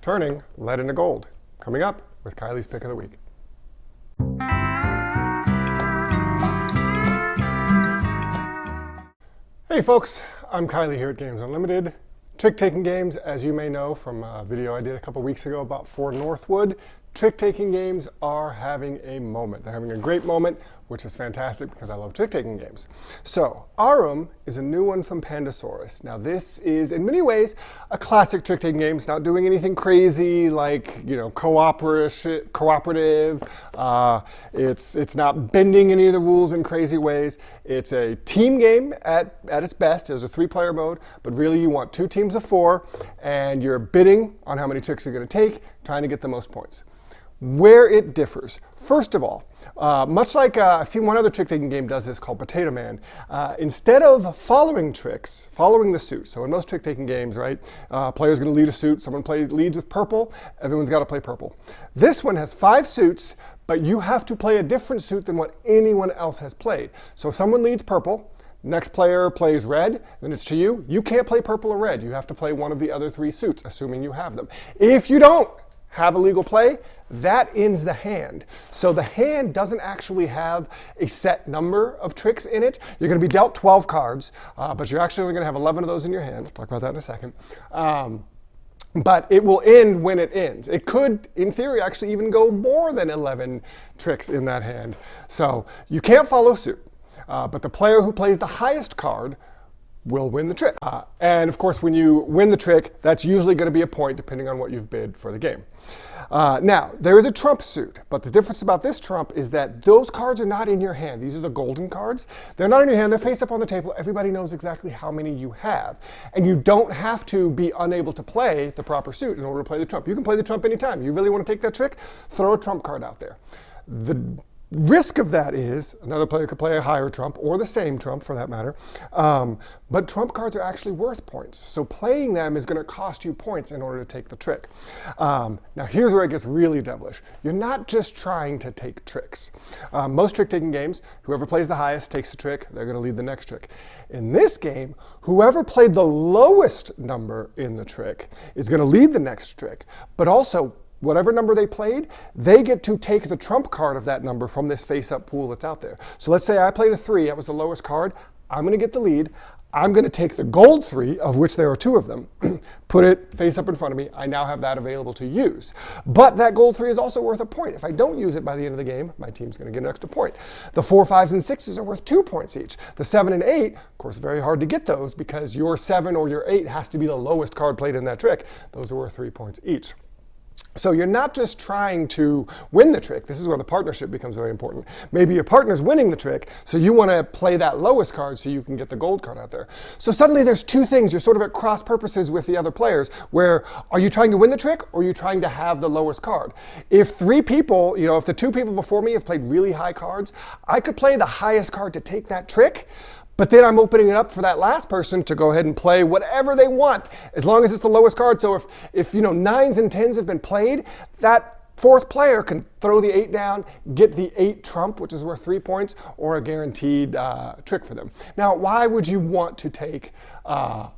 turning lead into gold. Coming up with Kylie's Pick of the Week. Hey folks, I'm Kylie here at Games Unlimited. Trick-taking games, as you may know from a video I did a couple weeks ago about For Northwood, trick-taking games are having a moment. They're having a great moment, which is fantastic because I love trick-taking games. So, Aurum is a new one from Pandasaurus. Now this is, in many ways, a classic trick-taking game. It's not doing anything crazy like, cooperative. It's not bending any of the rules in crazy ways. It's a team game at its best. There's a 3-player mode, but really you want 2 teams of 4, and you're bidding on how many tricks you're going to take, trying to get the most points. Where it differs. First of all, much like I've seen one other trick-taking game does this called Potato Man. Instead of following tricks, following the suit. So in most trick-taking games, right, player's going to lead a suit. Someone leads with purple. Everyone's got to play purple. This one has 5 suits, but you have to play a different suit than what anyone else has played. So if someone leads purple, next player plays red, then it's to you. You can't play purple or red. You have to play one of the other 3 suits, assuming you have them. If you don't have a legal play, that ends the hand. So the hand doesn't actually have a set number of tricks in it. You're going to be dealt 12 cards, but you're actually only going to have 11 of those in your hand. We'll talk about that in a second. But it will end when it ends. It could, in theory, actually even go more than 11 tricks in that hand. So you can't follow suit. But the player who plays the highest card will win the trick. And of course, when you win the trick, that's usually going to be a point depending on what you've bid for the game. Now, there is a trump suit, but the difference about this trump is that those cards are not in your hand. These are the golden cards. They're not in your hand. They're face up on the table. Everybody knows exactly how many you have. And you don't have to be unable to play the proper suit in order to play the trump. You can play the trump anytime. You really want to take that trick? Throw a trump card out there. The risk of that is another player could play a higher trump or the same trump for that matter, but trump cards are actually worth points. So playing them is going to cost you points in order to take the trick. Now here's where it gets really devilish. You're not just trying to take tricks. Most trick-taking games, whoever plays the highest takes the trick, they're going to lead the next trick. In this game, whoever played the lowest number in the trick is going to lead the next trick, but also whatever number they played, they get to take the trump card of that number from this face-up pool that's out there. So let's say I played a 3, that was the lowest card. I'm going to get the lead. I'm going to take the gold 3, of which there are 2 of them, put it face up in front of me. I now have that available to use. But that gold 3 is also worth a point. If I don't use it by the end of the game, my team's going to get an extra point. The 4, 5s, and 6s are worth 2 points each. The 7 and 8, of course, very hard to get those because your 7 or your 8 has to be the lowest card played in that trick. Those are worth 3 points each. So you're not just trying to win the trick. This is where the partnership becomes very important. Maybe your partner's winning the trick, so you want to play that lowest card so you can get the gold card out there. So suddenly there's 2 things. You're sort of at cross purposes with the other players, where are you trying to win the trick or are you trying to have the lowest card? If 3 people, if the 2 people before me have played really high cards, I could play the highest card to take that trick. But then I'm opening it up for that last person to go ahead and play whatever they want, as long as it's the lowest card. So if 9s and 10s have been played, that 4th player can throw the 8 down, get the 8 trump, which is worth 3 points, or a guaranteed trick for them. Now, why would you want to take a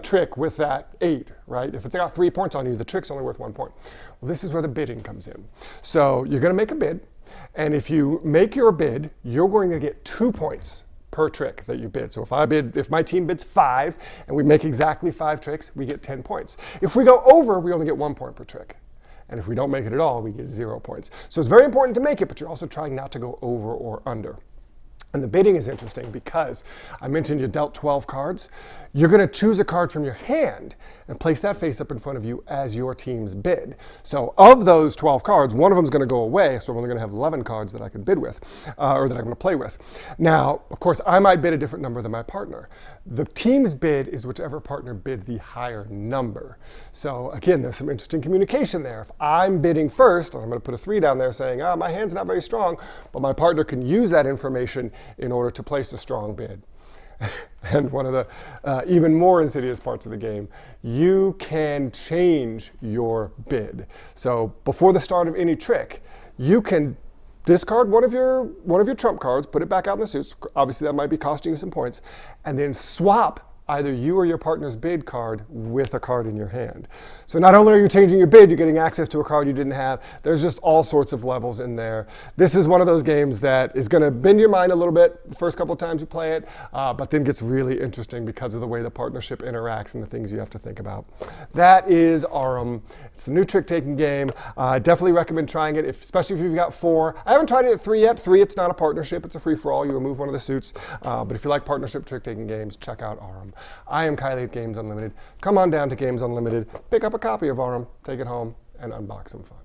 trick with that 8, right? If it's got 3 points on you, the trick's only worth 1 point. Well, this is where the bidding comes in. So you're going to make a bid, and if you make your bid, you're going to get 2 points per trick that you bid. So if my team bids 5 and we make exactly 5 tricks, we get 10 points. If we go over, we only get 1 point per trick. And if we don't make it at all, we get 0 points. So it's very important to make it, but you're also trying not to go over or under. And the bidding is interesting because I mentioned you dealt 12 cards. You're going to choose a card from your hand and place that face up in front of you as your team's bid. So of those 12 cards, one of them is going to go away, so I'm only going to have 11 cards that I can bid with, or that I'm going to play with. Now, of course, I might bid a different number than my partner. The team's bid is whichever partner bid the higher number. So again, there's some interesting communication there. If I'm bidding first, I'm going to put a 3 down there saying, my hand's not very strong, but my partner can use that information in order to place a strong bid. And one of the even more insidious parts of the game, you can change your bid. So before the start of any trick, you can discard one of your trump cards, put it back out in the suits. Obviously, that might be costing you some points, and then swap either you or your partner's bid card with a card in your hand. So not only are you changing your bid, you're getting access to a card you didn't have. There's just all sorts of levels in there. This is one of those games that is going to bend your mind a little bit the first couple of times you play it, but then gets really interesting because of the way the partnership interacts and the things you have to think about. That is Aurum. It's the new trick-taking game. I definitely recommend trying it, especially if you've got 4. I haven't tried it at 3 yet. 3, it's not a partnership. It's a free-for-all. You remove one of the suits. But if you like partnership trick-taking games, check out Aurum. I am Kylie at Games Unlimited. Come on down to Games Unlimited, pick up a copy of Aurum, take it home, and unbox some fun.